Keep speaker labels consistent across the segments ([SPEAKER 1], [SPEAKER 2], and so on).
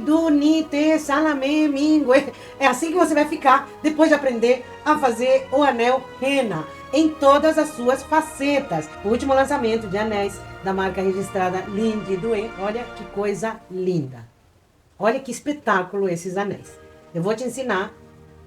[SPEAKER 1] du, ni, te, salame, mingue. É assim que você vai ficar depois de aprender a fazer o anel rena em todas as suas facetas. O último lançamento de anéis da marca registrada Lindy Due. Olha que coisa linda. Olha que espetáculo esses anéis. Eu vou te ensinar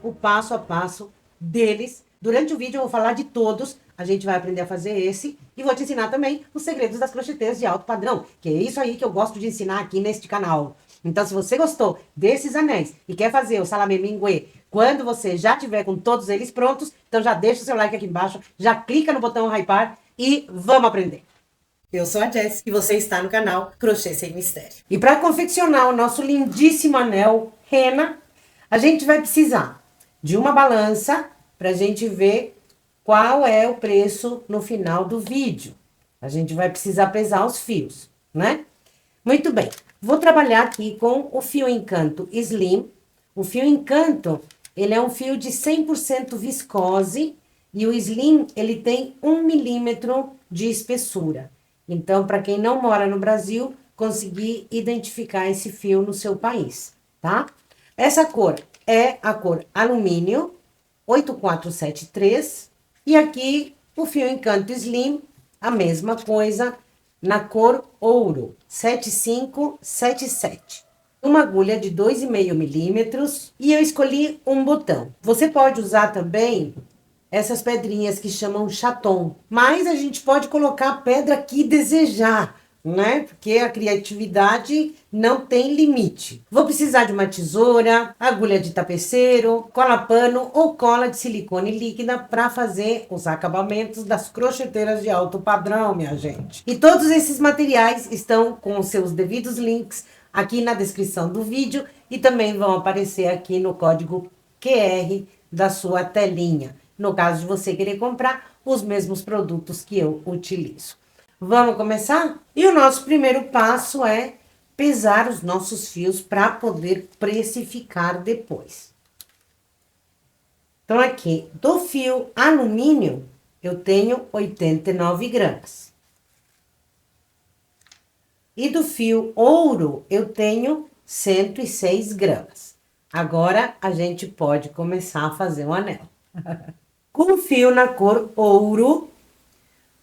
[SPEAKER 1] o passo a passo deles. Durante o vídeo eu vou falar de todos. A gente vai aprender a fazer esse. E vou te ensinar também os segredos das crocheteiras de alto padrão. Que é isso aí que eu gosto de ensinar aqui neste canal. Então, se você gostou desses anéis e quer fazer o salame mingue quando você já tiver com todos eles prontos, então já deixa o seu like aqui embaixo, já clica no botão hypar e vamos aprender. Eu sou a Jess e você está no canal Crochê Sem Mistério. E para confeccionar o nosso lindíssimo anel rena, a gente vai precisar de uma balança para a gente ver qual é o preço no final do vídeo. A gente vai precisar pesar os fios, né? Muito bem, vou trabalhar aqui com o fio Encanto Slim. O fio Encanto, ele é um fio de 100% viscose e o Slim, ele tem 1 milímetro de espessura. Então, para quem não mora no Brasil, conseguir identificar esse fio no seu país, tá? Essa cor é a cor alumínio 8473 e aqui o fio Encanto Slim, a mesma coisa, na cor ouro 7577. Uma agulha de 2,5 milímetros e eu escolhi um botão. Você pode usar também essas pedrinhas que chamam chaton, mas a gente pode colocar a pedra que desejar, né? Porque a criatividade não tem limite. Vou precisar de uma tesoura, agulha de tapeceiro, cola pano ou cola de silicone líquida para fazer os acabamentos das crocheteiras de alto padrão, minha gente. E todos esses materiais estão com os seus devidos links aqui na descrição do vídeo e também vão aparecer aqui no código QR da sua telinha, no caso de você querer comprar os mesmos produtos que eu utilizo. Vamos começar? E o nosso primeiro passo é pesar os nossos fios para poder precificar depois. Então, aqui, do fio alumínio, eu tenho 89 gramas. E do fio ouro, eu tenho 106 gramas. Agora, a gente pode começar a fazer um anel. Com o fio na cor ouro,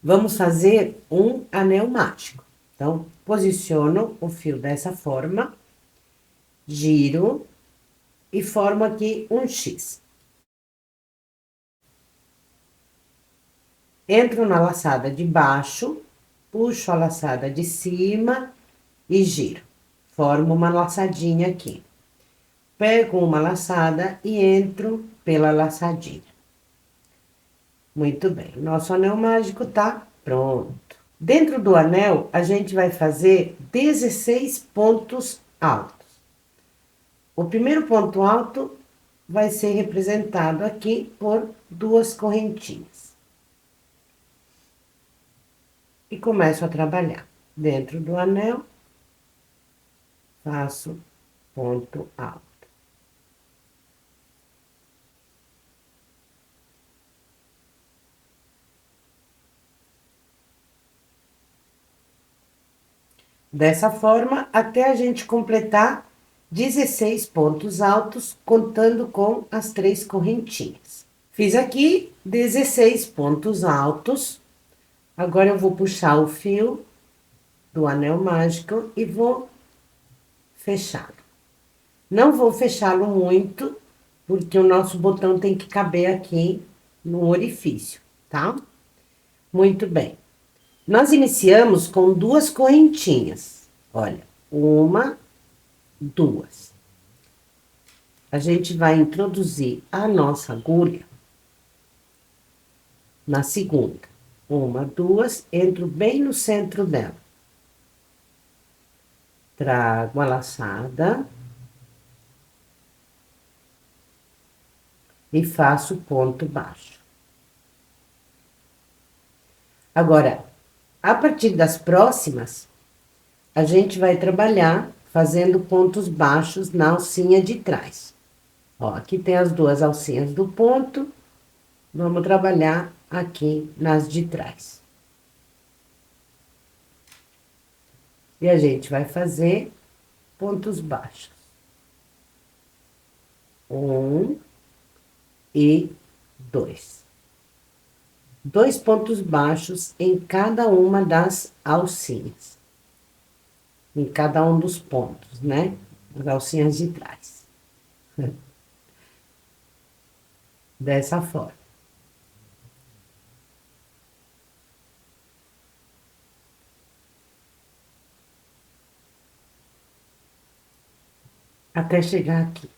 [SPEAKER 1] vamos fazer um anel mágico. Então, posiciono o fio dessa forma, giro e formo aqui um X. Entro na laçada de baixo, puxo a laçada de cima e giro. Formo uma laçadinha aqui. Pego uma laçada e entro pela laçadinha. Muito bem, o nosso anel mágico tá pronto. Dentro do anel, a gente vai fazer 16 pontos altos. O primeiro ponto alto vai ser representado aqui por 2 correntinhas. E começo a trabalhar. Dentro do anel, faço ponto alto. Dessa forma, até a gente completar 16 pontos altos, contando com as 3 correntinhas. Fiz aqui 16 pontos altos. Agora, eu vou puxar o fio do anel mágico e vou fechá-lo. Não vou fechá-lo muito, porque o nosso botão tem que caber aqui no orifício, tá? Muito bem. Nós iniciamos com 2 correntinhas. Olha, 1, 2. A gente vai introduzir a nossa agulha na segunda. 1, 2, entro bem no centro dela. Trago a laçada. E faço ponto baixo. Agora, a partir das próximas, a gente vai trabalhar fazendo pontos baixos na alcinha de trás. Ó, aqui tem as 2 alcinhas do ponto, vamos trabalhar aqui nas de trás. E a gente vai fazer pontos baixos. 1 e 2. 2 pontos baixos em cada uma das alcinhas. Em cada um dos pontos, né? As alcinhas de trás. Dessa forma. Até chegar aqui.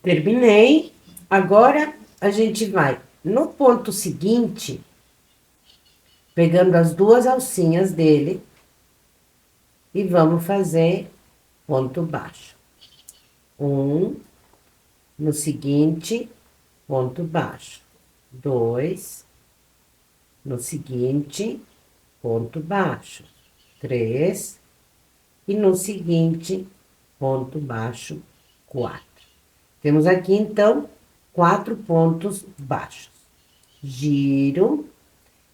[SPEAKER 1] Terminei. Agora, a gente vai no ponto seguinte, pegando as duas alcinhas dele, e vamos fazer ponto baixo. 1, no seguinte, ponto baixo. 2, no seguinte, ponto baixo. 3, e no seguinte, ponto baixo, 4. Temos aqui, então, 4 pontos baixos. Giro,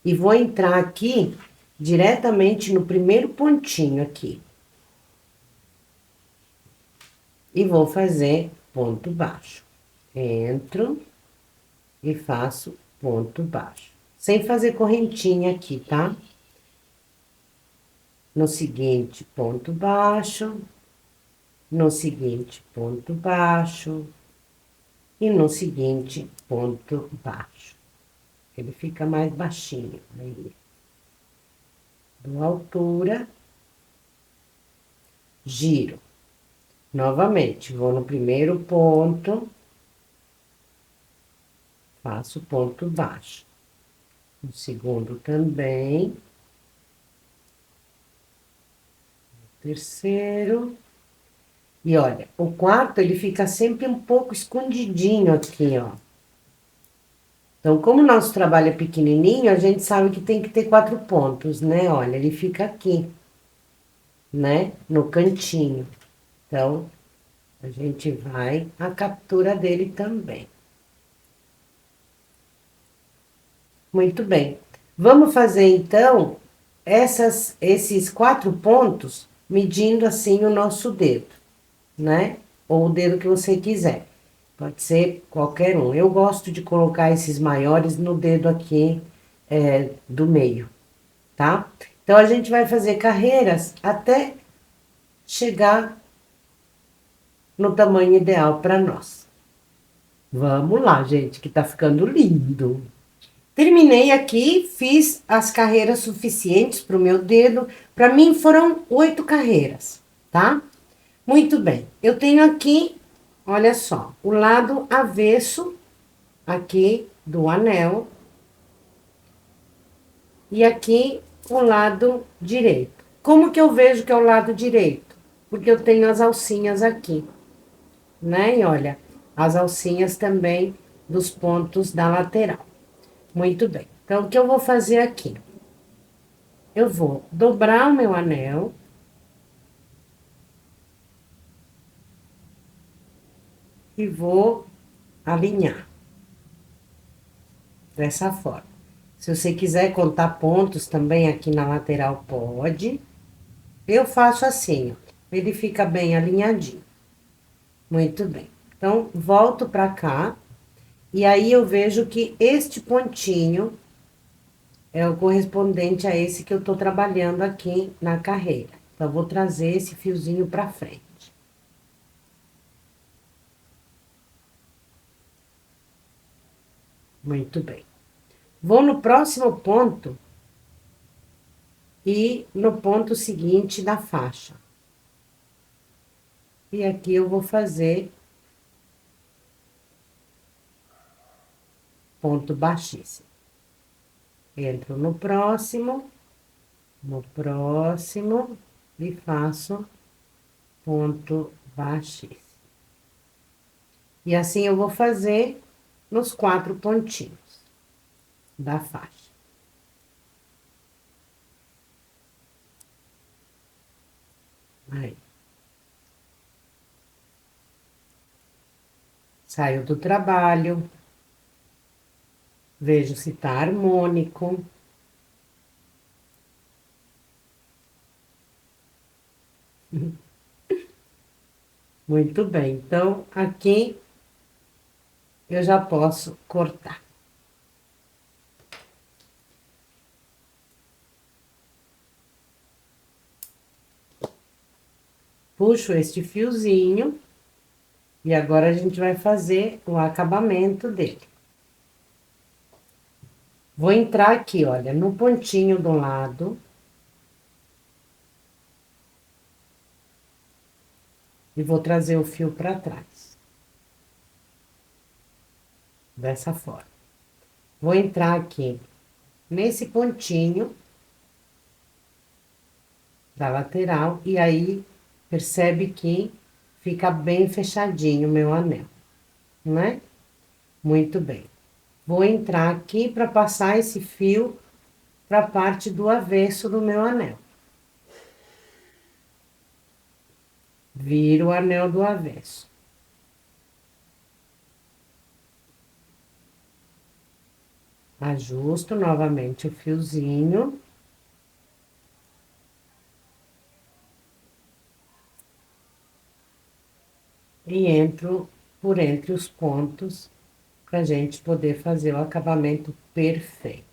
[SPEAKER 1] e vou entrar aqui diretamente no primeiro pontinho aqui. E vou fazer ponto baixo. Entro e faço ponto baixo. Sem fazer correntinha aqui, tá? No seguinte, ponto baixo. No seguinte, ponto baixo. E no seguinte, ponto baixo. Ele fica mais baixinho. Aí. Dou altura. Giro. Novamente, vou no primeiro ponto. Faço ponto baixo. No segundo também. Terceiro. E olha, o quarto, ele fica sempre um pouco escondidinho aqui, ó. Então, como o nosso trabalho é pequenininho, a gente sabe que tem que ter 4 pontos, né? Olha, ele fica aqui, né? No cantinho. Então, a gente vai a captura dele também. Muito bem. Vamos fazer, então, esses 4 pontos, medindo assim o nosso dedo, né? Ou o dedo que você quiser. Pode ser qualquer um. Eu gosto de colocar esses maiores no dedo aqui do meio, tá? Então, a gente vai fazer carreiras até chegar no tamanho ideal para nós. Vamos lá, gente, que tá ficando lindo. Terminei aqui, fiz as carreiras suficientes para o meu dedo. Para mim, foram 8 carreiras, tá? Muito bem. Eu tenho aqui, olha só, o lado avesso aqui do anel. E aqui o lado direito. Como que eu vejo que é o lado direito? Porque eu tenho as alcinhas aqui, né? E olha, as alcinhas também dos pontos da lateral. Muito bem. Então, o que eu vou fazer aqui? Eu vou dobrar o meu anel. E vou alinhar. Dessa forma. Se você quiser contar pontos também aqui na lateral, pode. Eu faço assim, ó. Ele fica bem alinhadinho. Muito bem. Então, volto pra cá. E aí, eu vejo que este pontinho é o correspondente a esse que eu tô trabalhando aqui na carreira. Então, eu vou trazer esse fiozinho pra frente. Muito bem. Vou no próximo ponto e no ponto seguinte da faixa. E aqui eu vou fazer ponto baixíssimo. Entro no próximo e faço ponto baixíssimo. E assim eu vou fazer nos 4 pontinhos da faixa. Aí. Saio do trabalho. Vejo se tá harmônico. Muito bem, então aqui eu já posso cortar. Puxo este fiozinho e agora a gente vai fazer o acabamento dele. Vou entrar aqui, olha, no pontinho do lado. E vou trazer o fio para trás. Dessa forma. Vou entrar aqui nesse pontinho da lateral e aí percebe que fica bem fechadinho o meu anel, né? Muito bem. Vou entrar aqui para passar esse fio para a parte do avesso do meu anel. Viro o anel do avesso. Ajusto novamente o fiozinho. E entro por entre os pontos pra gente poder fazer o acabamento perfeito.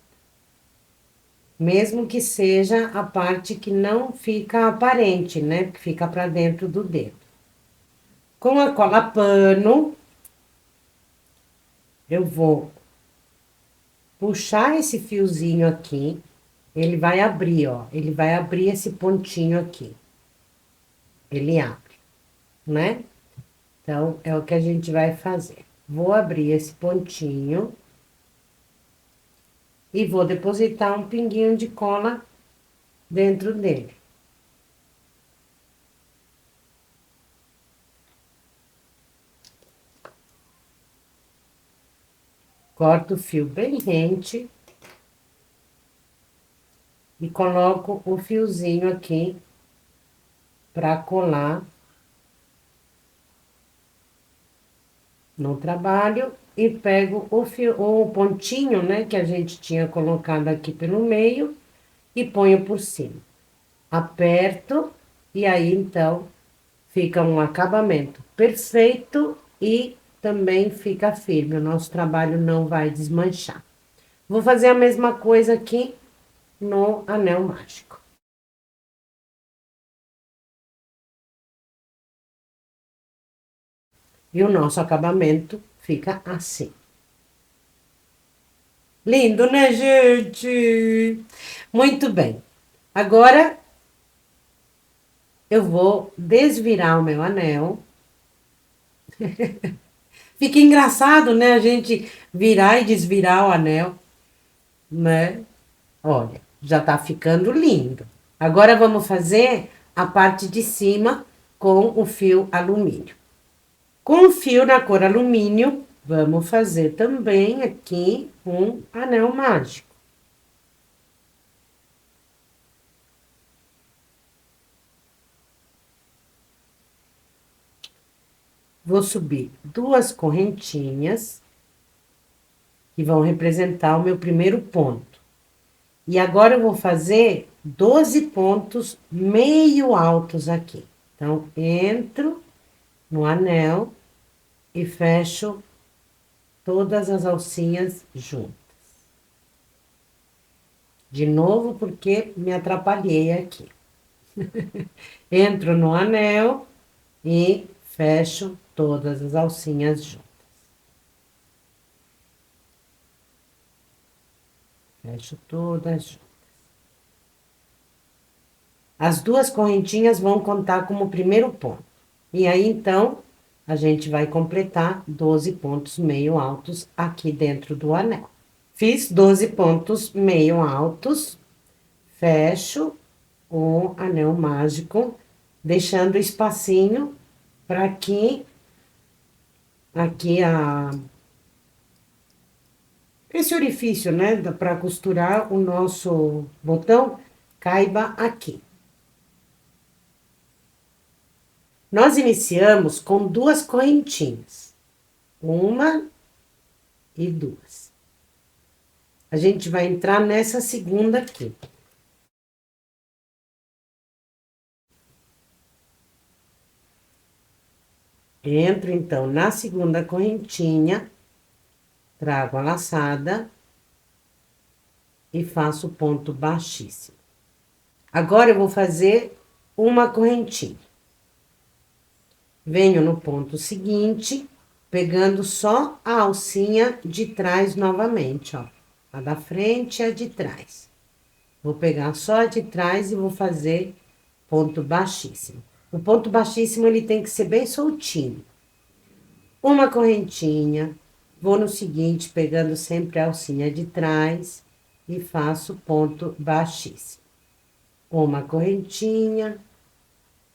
[SPEAKER 1] Mesmo que seja a parte que não fica aparente, né? Que fica pra dentro do dedo. Com a cola pano, eu vou puxar esse fiozinho aqui. Ele vai abrir, ó. Ele vai abrir esse pontinho aqui. Ele abre, né? Então, é o que a gente vai fazer. Vou abrir esse pontinho. E vou depositar um pinguinho de cola dentro dele. Corto o fio bem rente. E coloco o fiozinho aqui para colar no trabalho. E pego o fio, o pontinho, né, que a gente tinha colocado aqui pelo meio e ponho por cima. Aperto e aí, então, fica um acabamento perfeito e também fica firme. O nosso trabalho não vai desmanchar. Vou fazer a mesma coisa aqui no anel mágico. E o nosso acabamento fica assim. Lindo, né, gente? Muito bem. Agora, eu vou desvirar o meu anel. Fica engraçado, né, a gente virar e desvirar o anel, né? Olha, já tá ficando lindo. Agora, vamos fazer a parte de cima com o fio alumínio. Com o fio na cor alumínio, vamos fazer também aqui um anel mágico. Vou subir 2 correntinhas, que vão representar o meu primeiro ponto. E agora eu vou fazer 12 pontos meio altos aqui. Então, entro no anel e fecho todas as alcinhas juntas. De novo, porque me atrapalhei aqui. Entro no anel e fecho todas as alcinhas juntas. Fecho todas juntas. As 2 correntinhas vão contar como primeiro ponto. E aí, então, a gente vai completar 12 pontos meio altos aqui dentro do anel. Fiz 12 pontos meio altos, fecho o anel mágico, deixando espacinho para que aqui esse orifício, né, para costurar o nosso botão, caiba aqui. Nós iniciamos com 2 correntinhas. 1 e 2. A gente vai entrar nessa segunda aqui. Entro, então, na segunda correntinha, trago a laçada e faço ponto baixíssimo. Agora, eu vou fazer uma correntinha. Venho no ponto seguinte, pegando só a alcinha de trás novamente, ó. A da frente e a de trás. Vou pegar só a de trás e vou fazer ponto baixíssimo. O ponto baixíssimo, ele tem que ser bem soltinho. Uma correntinha, vou no seguinte, pegando sempre a alcinha de trás e faço ponto baixíssimo. Uma correntinha,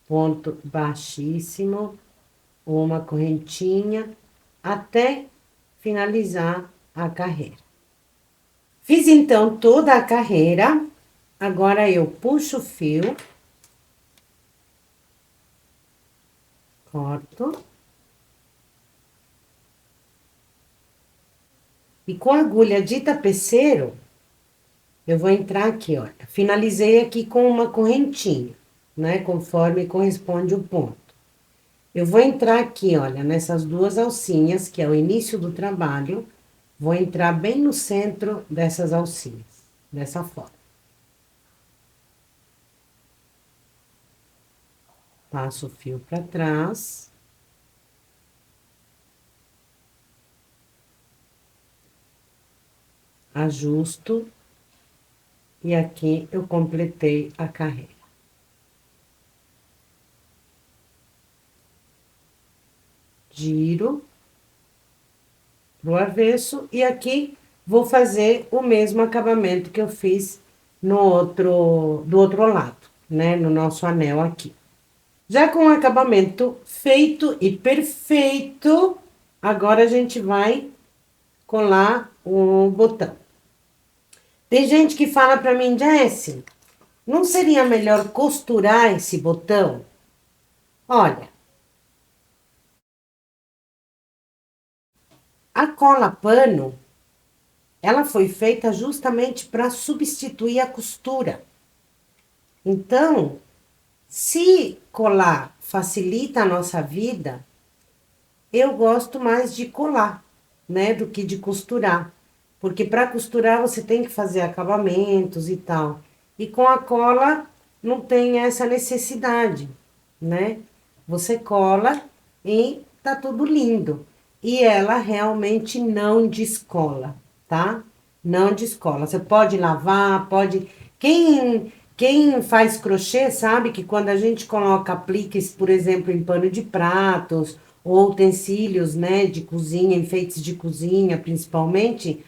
[SPEAKER 1] ponto baixíssimo, uma correntinha, até finalizar a carreira. Fiz, então, toda a carreira, agora eu puxo o fio, corto. E com a agulha de tapeceiro, eu vou entrar aqui, ó. Finalizei aqui com uma correntinha, né? Conforme corresponde o ponto. Eu vou entrar aqui, olha, nessas duas alcinhas, que é o início do trabalho. Vou entrar bem no centro dessas alcinhas, dessa forma. Passo o fio pra trás. Ajusto. E aqui eu completei a carreira. Giro pro avesso e aqui vou fazer o mesmo acabamento que eu fiz do outro lado, né? No nosso anel aqui. Já com o acabamento feito e perfeito, agora a gente vai colar o botão. Tem gente que fala pra mim, Jessie, não seria melhor costurar esse botão? Olha, a cola pano, ela foi feita justamente para substituir a costura. Então, se colar facilita a nossa vida, eu gosto mais de colar, né, do que de costurar. Porque para costurar você tem que fazer acabamentos e tal. E com a cola não tem essa necessidade, né? Você cola e tá tudo lindo. E ela realmente não descola, tá? Não descola. Você pode lavar, pode... Quem faz crochê sabe que quando a gente coloca apliques, por exemplo, em pano de pratos, ou utensílios, né, de cozinha, enfeites de cozinha, principalmente,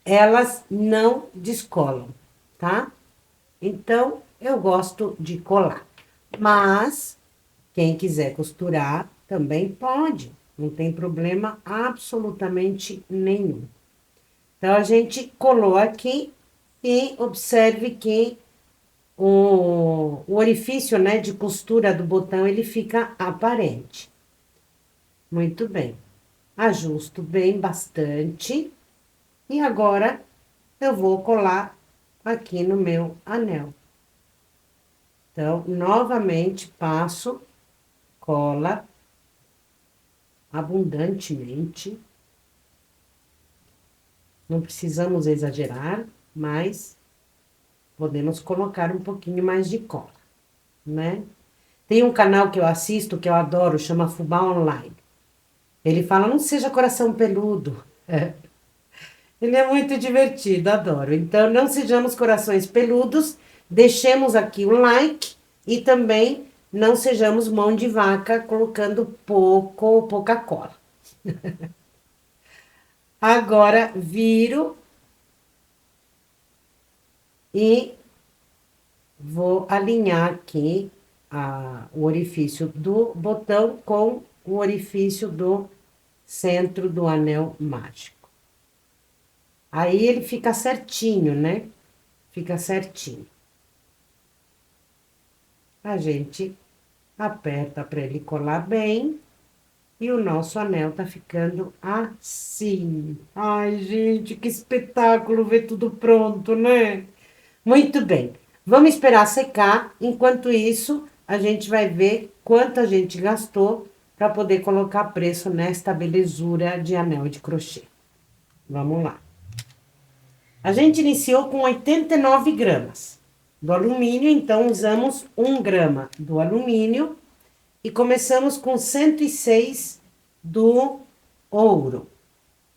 [SPEAKER 1] elas não descolam, tá? Então, eu gosto de colar. Mas, quem quiser costurar, também pode. Não tem problema absolutamente nenhum. Então, a gente colou aqui e observe que o orifício, né, de costura do botão, ele fica aparente. Muito bem. Ajusto bem bastante. E agora, eu vou colar aqui no meu anel. Então, novamente, passo cola abundantemente. Não precisamos exagerar, mas podemos colocar um pouquinho mais de cola, né? Tem um canal que eu assisto, que eu adoro, chama Fubá Online. Ele fala, não seja coração peludo. Ele é muito divertido, adoro. Então, não sejamos corações peludos, deixemos aqui o like e também não sejamos mão de vaca colocando pouca cola. Agora, viro e vou alinhar aqui o orifício do botão com o orifício do centro do anel mágico. Aí, ele fica certinho, né? Fica certinho. A gente aperta para ele colar bem. E o nosso anel tá ficando assim. Ai, gente, que espetáculo ver tudo pronto, né? Muito bem. Vamos esperar secar. Enquanto isso, a gente vai ver quanto a gente gastou para poder colocar preço nesta belezura de anel de crochê. Vamos lá. A gente iniciou com 89 gramas do alumínio, então usamos 1 grama do alumínio e começamos com 106 do ouro.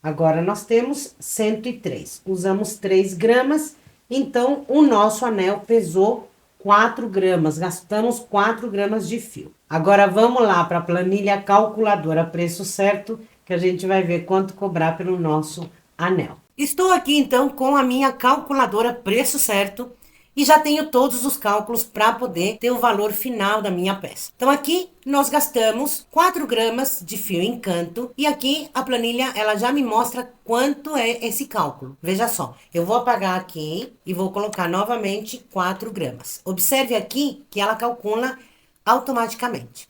[SPEAKER 1] Agora nós temos 103, usamos 3 gramas, então o nosso anel pesou 4 gramas, gastamos 4 gramas de fio. Agora vamos lá para a planilha calculadora, preço certo, que a gente vai ver quanto cobrar pelo nosso anel. Estou aqui então com a minha calculadora preço certo e já tenho todos os cálculos para poder ter o valor final da minha peça. Então aqui nós gastamos 4 gramas de fio encanto e aqui a planilha ela já me mostra quanto é esse cálculo. Veja só, eu vou apagar aqui e vou colocar novamente 4 gramas. Observe aqui que ela calcula automaticamente.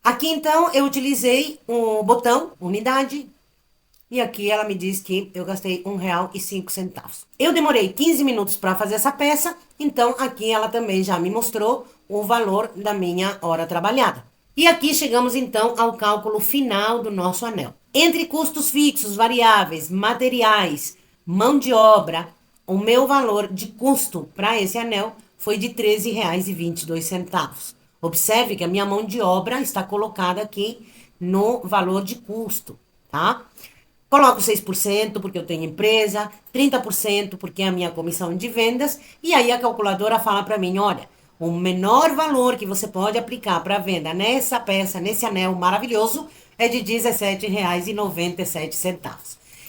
[SPEAKER 1] Aqui então eu utilizei o botão unidade. E aqui ela me diz que eu gastei R$1,05. Eu demorei 15 minutos para fazer essa peça, então aqui ela também já me mostrou o valor da minha hora trabalhada. E aqui chegamos então ao cálculo final do nosso anel. Entre custos fixos, variáveis, materiais, mão de obra, o meu valor de custo para esse anel foi de R$13,22. Observe que a minha mão de obra está colocada aqui no valor de custo, tá? Coloco 6% porque eu tenho empresa, 30% porque é a minha comissão de vendas, e aí a calculadora fala para mim, olha, o menor valor que você pode aplicar para venda nessa peça, nesse anel maravilhoso, é de R$17,97.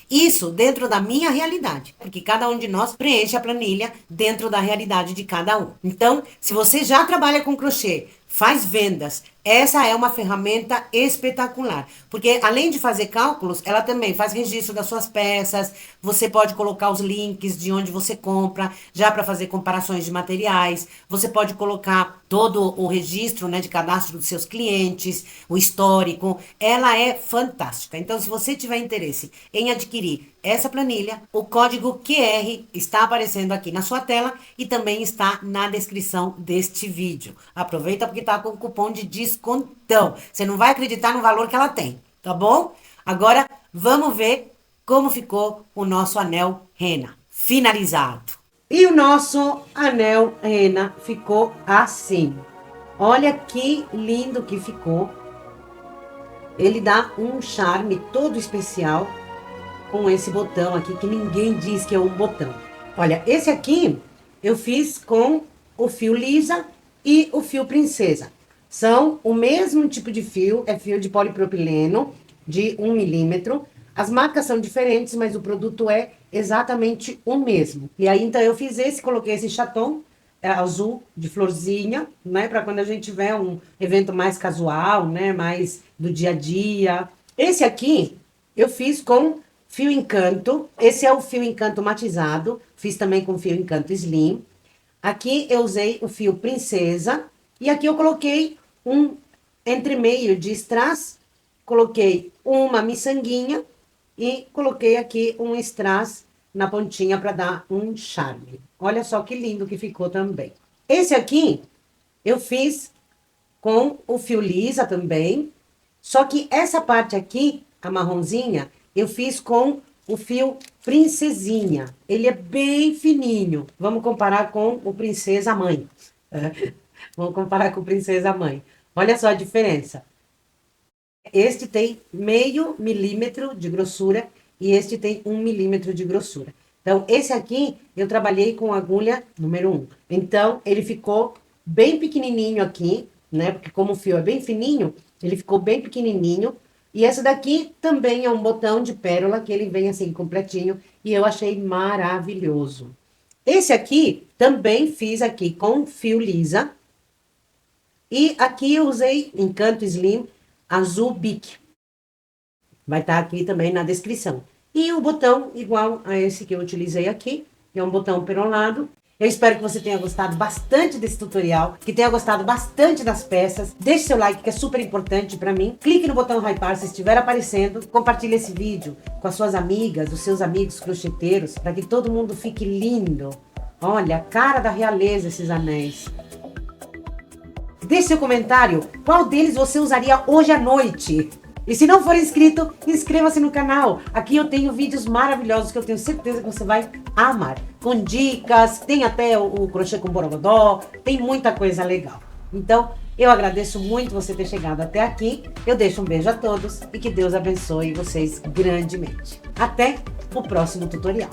[SPEAKER 1] Isso dentro da minha realidade, porque cada um de nós preenche a planilha dentro da realidade de cada um. Então, se você já trabalha com crochê, faz vendas, essa é uma ferramenta espetacular, porque além de fazer cálculos, ela também faz registro das suas peças, você pode colocar os links de onde você compra, já para fazer comparações de materiais, você pode colocar todo o registro, né, de cadastro dos seus clientes, o histórico, ela é fantástica. Então, se você tiver interesse em adquirir essa planilha, o código QR está aparecendo aqui na sua tela e também está na descrição deste vídeo. Aproveita porque está com cupom de descontão. Você não vai acreditar no valor que ela tem, tá bom? Agora, vamos ver como ficou o nosso anel rena finalizado. E o nosso anel rena ficou assim. Olha que lindo que ficou. Ele dá um charme todo especial com esse botão aqui, que ninguém diz que é um botão. Olha, esse aqui eu fiz com o fio lisa e o fio princesa. São o mesmo tipo de fio, é fio de polipropileno de 1 milímetro. As marcas são diferentes, mas o produto é exatamente o mesmo. E aí, então, eu fiz esse, coloquei esse chaton azul de florzinha, né? Para quando a gente tiver um evento mais casual, né? Mais do dia a dia. Esse aqui eu fiz com fio encanto. Esse é o fio encanto matizado. Fiz também com fio encanto slim. Aqui eu usei o fio princesa. E aqui eu coloquei um entremeio de strass. Coloquei uma miçanguinha. E coloquei aqui um strass na pontinha para dar um charme. Olha só que lindo que ficou também. Esse aqui eu fiz com o fio lisa também. Só que essa parte aqui, a marronzinha, eu fiz com o fio princesinha. Ele é bem fininho. Vamos comparar com o princesa mãe. Vamos comparar com o princesa mãe. Olha só a diferença. Este tem meio milímetro de grossura e este tem 1 milímetro de grossura. Então, esse aqui eu trabalhei com agulha número 1. Então, ele ficou bem pequenininho aqui, né? Porque como o fio é bem fininho, ele ficou bem pequenininho. E esse daqui também é um botão de pérola, que ele vem assim completinho. E eu achei maravilhoso. Esse aqui também fiz aqui com fio lisa. E aqui eu usei encanto slim azul bic. Vai estar aqui também na descrição. E o botão igual a esse que eu utilizei aqui, que é um botão perolado. Eu espero que você tenha gostado bastante desse tutorial, que tenha gostado bastante das peças. Deixe seu like, que é super importante para mim. Clique no botão hypar se estiver aparecendo. Compartilhe esse vídeo com as suas amigas, os seus amigos crocheteiros, para que todo mundo fique lindo. Olha, a cara da realeza esses anéis. Deixe seu comentário, qual deles você usaria hoje à noite? E se não for inscrito, inscreva-se no canal. Aqui eu tenho vídeos maravilhosos que eu tenho certeza que você vai amar. Com dicas, tem até o crochê com borogodó, tem muita coisa legal. Então, eu agradeço muito você ter chegado até aqui. Eu deixo um beijo a todos e que Deus abençoe vocês grandemente. Até o próximo tutorial.